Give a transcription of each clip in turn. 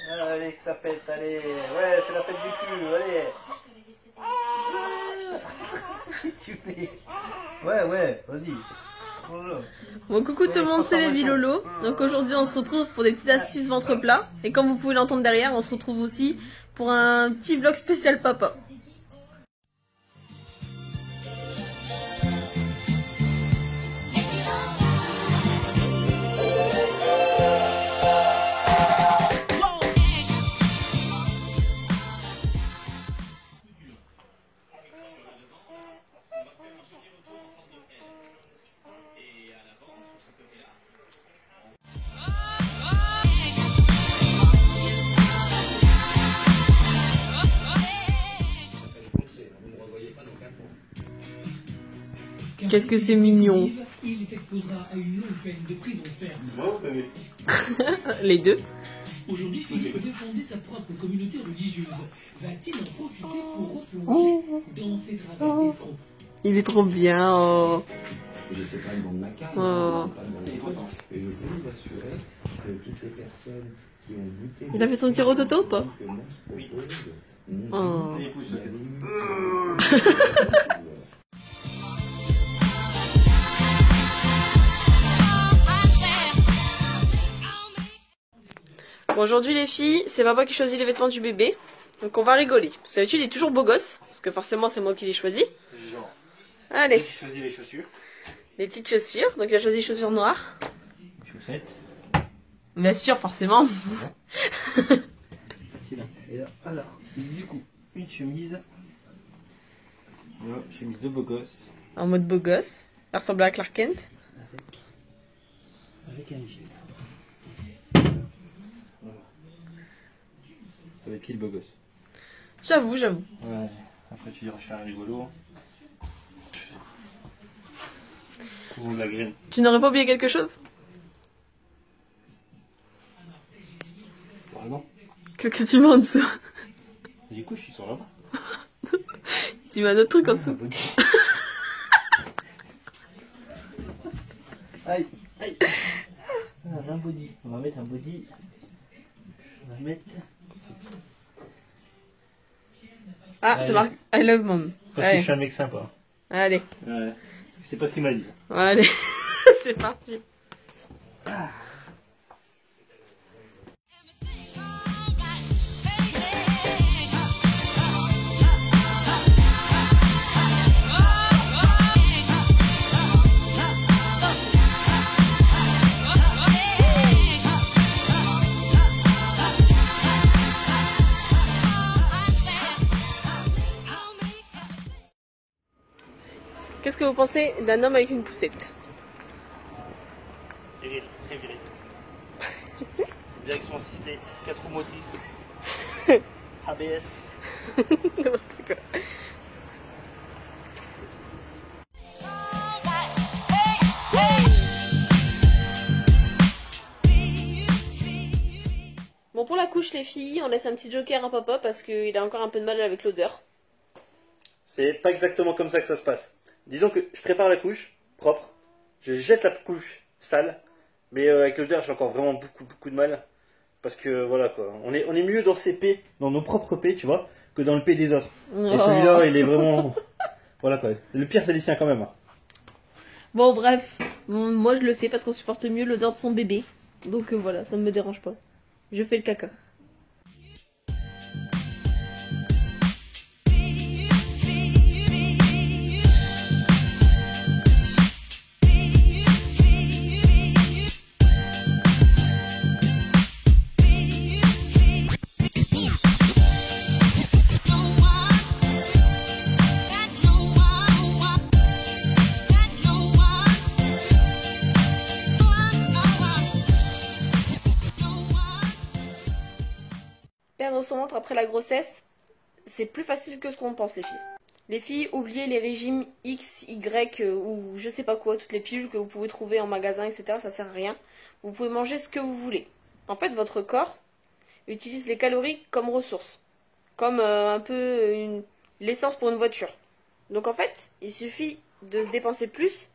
Allez, que ça pète, allez. Ouais, c'est la fête du cul, allez. Qu'est-ce que tu fais? Ouais, vas-y. Bon, coucou tout le monde, c'est Baby Lolo. Donc aujourd'hui on se retrouve pour des petites astuces ventre plat. Et comme vous pouvez l'entendre derrière, on se retrouve aussi pour un petit vlog spécial papa. Qu'est-ce que c'est mignon. Il s'exposera à une longue peine de prison ferme. Les deux. Aujourd'hui, Philippe veut fonder sa propre communauté religieuse. Va-t-il en profiter pour replonger dans ses travers d'escroc? Il est trop bien. Oh. Je ne sais pas le nom de ma carte, Oh. et je peux vous assurer que toutes les personnes qui ont goûté... Il a fait son petit rototo ou pas? Oui. Oh. Bon, aujourd'hui les filles, c'est papa qui choisit les vêtements du bébé. Donc on va rigoler. Parce que d'habitude il est toujours beau gosse. Parce que forcément c'est moi qui l'ai choisi. Genre, Allez, j'ai choisi les chaussures. les petites chaussures. Donc il a choisi les chaussures noires. Chaussettes. Bien sûr, forcément. Facile. Et là, alors, du coup, une chemise. Voilà, chemise de beau gosse. En mode beau gosse. Elle ressemble à Clark Kent. Avec un gilet. Voilà. Ça va être qui le beau gosse? J'avoue. Ouais. Après tu diras je fais un rigolo. Courant de la graine. Tu n'aurais pas oublié quelque chose? Ah non. Qu'est-ce que tu mets en dessous? Les couches ils sont là-bas. Tu mets un autre truc en dessous. Aïe. Ah, un body. On va mettre un body. On va mettre. Ah, c'est marqué I love mom. Parce que Allez. je suis un mec sympa. Allez. Ouais. Parce que c'est pas ce qu'il m'a dit. Allez. C'est parti. Qu'est-ce que vous pensez d'un homme avec une poussette? Viril, très viril. Direction assistée, 4 roues motrices. ABS. N'importe quoi. Bon, pour la couche, les filles, on laisse un petit joker à papa parce qu'il a encore un peu de mal avec l'odeur. C'est pas exactement comme ça que ça se passe. Disons que je prépare la couche propre, je jette la couche sale, mais avec l'odeur j'ai encore vraiment beaucoup de mal. Parce que voilà quoi, on est mieux dans ses pets, dans nos propres pets, tu vois, que dans le pet des autres. Oh. Et celui-là il est vraiment... Voilà quoi, le pire c'est les siens quand même. Hein. Bon, bref, moi je le fais parce qu'on supporte mieux l'odeur de son bébé. Donc voilà, ça ne me dérange pas. Je fais le caca. Perdre son ventre après la grossesse, c'est plus facile que ce qu'on pense, les filles. Les filles, oubliez les régimes X, Y ou je sais pas quoi, toutes les pilules que vous pouvez trouver en magasin, etc. Ça sert à rien. Vous pouvez manger ce que vous voulez. En fait, votre corps utilise les calories comme ressource. Comme un peu l'essence pour une voiture. Donc en fait, il suffit de se dépenser plus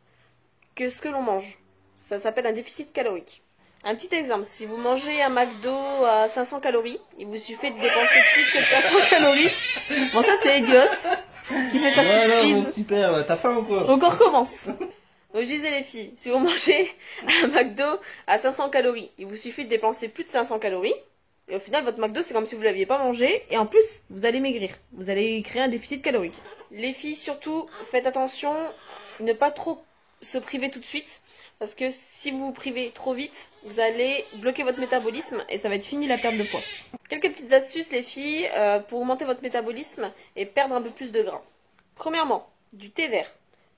que ce que l'on mange. Ça s'appelle un déficit calorique. Un petit exemple, si vous mangez un McDo à 500 calories, il vous suffit de dépenser plus que 500 calories. Bon, ça c'est Elios qui fait sa petite crise. super, t'as faim ou quoi? Donc on recommence. Donc je disais les filles, si vous mangez un McDo à 500 calories, il vous suffit de dépenser plus de 500 calories. Et au final, votre McDo, c'est comme si vous ne l'aviez pas mangé. Et en plus, vous allez maigrir. Vous allez créer un déficit calorique. Les filles, surtout, faites attention, ne pas trop se priver tout de suite. Parce que si vous vous privez trop vite, vous allez bloquer votre métabolisme et ça va être fini la perte de poids. Quelques petites astuces les filles pour augmenter votre métabolisme et perdre un peu plus de gras. Premièrement, du thé vert.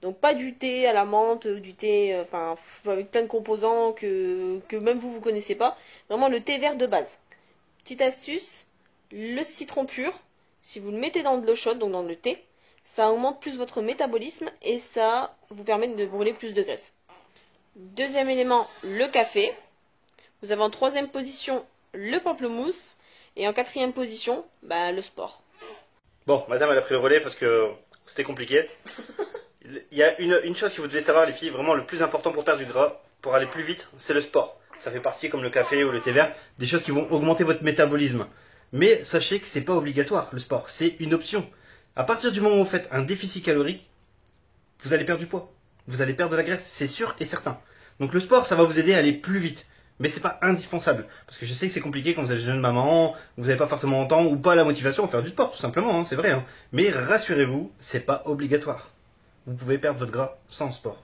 Donc pas du thé à la menthe, du thé avec plein de composants que même vous connaissez pas. Vraiment le thé vert de base. Petite astuce, le citron pur, si vous le mettez dans de l'eau chaude, donc dans le thé, ça augmente plus votre métabolisme et ça vous permet de brûler plus de graisse. Deuxième élément, le café. Vous avez en troisième position le pamplemousse. Et en quatrième position, le sport. Bon, madame, elle a pris le relais parce que c'était compliqué. Il y a une chose que vous devez savoir, les filles, vraiment le plus important pour perdre du gras, pour aller plus vite, c'est le sport. Ça fait partie, comme le café ou le thé vert, des choses qui vont augmenter votre métabolisme. Mais sachez que c'est pas obligatoire, le sport. C'est une option. À partir du moment où vous faites un déficit calorique, vous allez perdre du poids. Vous allez perdre de la graisse, c'est sûr et certain. Donc le sport, ça va vous aider à aller plus vite. Mais c'est pas indispensable. Parce que je sais que c'est compliqué quand vous êtes jeune maman, vous n'avez pas forcément le temps ou pas la motivation à faire du sport, tout simplement, c'est vrai. Mais rassurez-vous, c'est pas obligatoire. Vous pouvez perdre votre gras sans sport.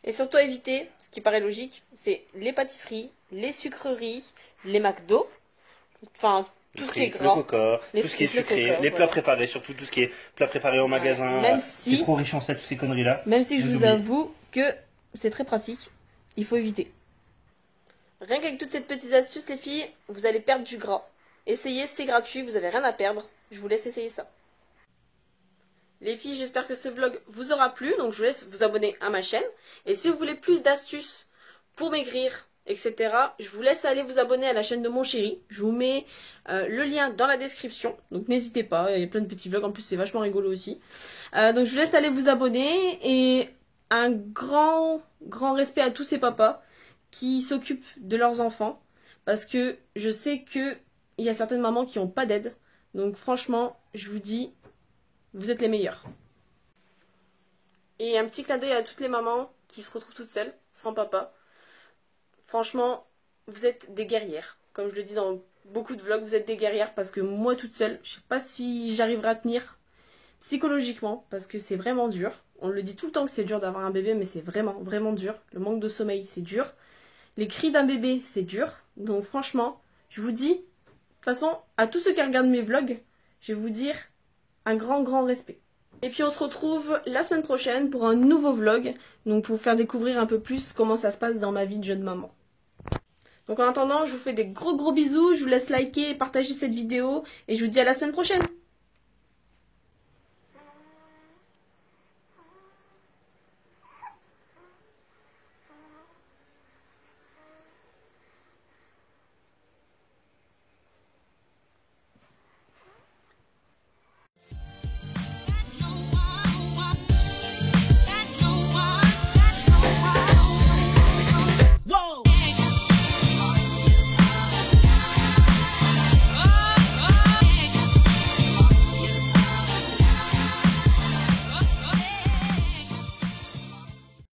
Et surtout éviter, ce qui paraît logique, c'est les pâtisseries, les sucreries, les McDo, tout ce qui est gras. Le coca, tout ce qui est sucré, les plats préparés, surtout tout ce qui est plats préparés au magasin. Même si, c'est trop riche en sel, toutes ces conneries-là. Même si je vous avoue que c'est très pratique, il faut éviter. Rien qu'avec toutes ces petites astuces, les filles, vous allez perdre du gras. Essayez, c'est gratuit, vous n'avez rien à perdre. Je vous laisse essayer ça. Les filles, j'espère que ce vlog vous aura plu, donc je vous laisse vous abonner à ma chaîne. Et si vous voulez plus d'astuces pour maigrir, etc., je vous laisse aller vous abonner à la chaîne de mon chéri. Je vous mets le lien dans la description, donc n'hésitez pas, il y a plein de petits vlogs, en plus c'est vachement rigolo aussi. Donc je vous laisse aller vous abonner, et un grand respect à tous ces papas qui s'occupent de leurs enfants, parce que je sais qu'il y a certaines mamans qui n'ont pas d'aide, donc franchement, je vous dis, vous êtes les meilleurs. Et un petit clin d'œil à toutes les mamans qui se retrouvent toutes seules, sans papa. Franchement, vous êtes des guerrières. Comme je le dis dans beaucoup de vlogs, vous êtes des guerrières parce que moi toute seule, je sais pas si j'arriverai à tenir psychologiquement parce que c'est vraiment dur. On le dit tout le temps que c'est dur d'avoir un bébé, mais c'est vraiment dur. Le manque de sommeil, c'est dur. Les cris d'un bébé, c'est dur. Donc franchement, je vous dis, de toute façon, à tous ceux qui regardent mes vlogs, je vais vous dire un grand respect. Et puis on se retrouve la semaine prochaine pour un nouveau vlog, donc pour vous faire découvrir un peu plus comment ça se passe dans ma vie de jeune maman. Donc en attendant, je vous fais des gros bisous, je vous laisse liker et partager cette vidéo, et je vous dis à la semaine prochaine.